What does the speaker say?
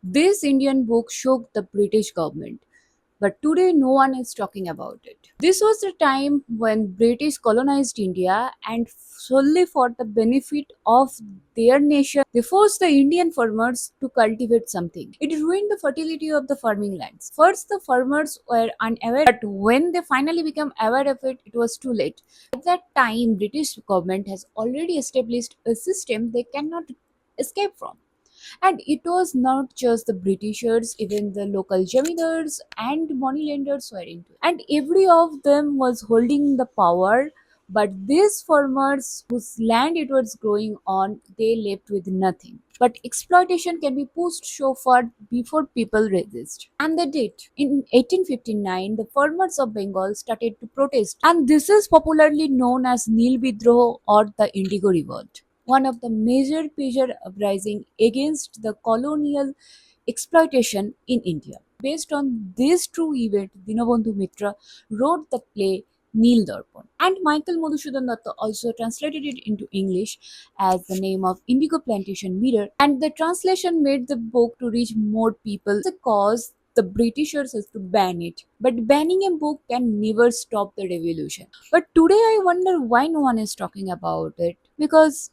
This Indian book shook the British government, but today no one is talking about it. This was the time when British colonized India and solely for the benefit of their nation, they forced the Indian farmers to cultivate something. It ruined the fertility of the farming lands. First, the farmers were unaware, but when they finally became aware of it, it was too late. At that time, British government has already established a system they cannot escape from. And it was not just the Britishers, even the local jamidars and moneylenders were into it. And every of them was holding the power. But these farmers whose land it was growing on, they left with nothing. But exploitation can be pushed so far before people resist. And they did. In 1859, the farmers of Bengal started to protest. And this is popularly known as Nil Bidroh or the Indigo Revolt, one of the major uprising against the colonial exploitation in India. Based on this true event, Dinabandhu Mitra wrote the play Neel Darpan. And Michael Madhusudan Datta also translated it into English as the name of Indigo Plantation Mirror. And the translation made the book to reach more people because the Britishers has to ban it. But banning a book can never stop the revolution. But today I wonder why no one is talking about it. Because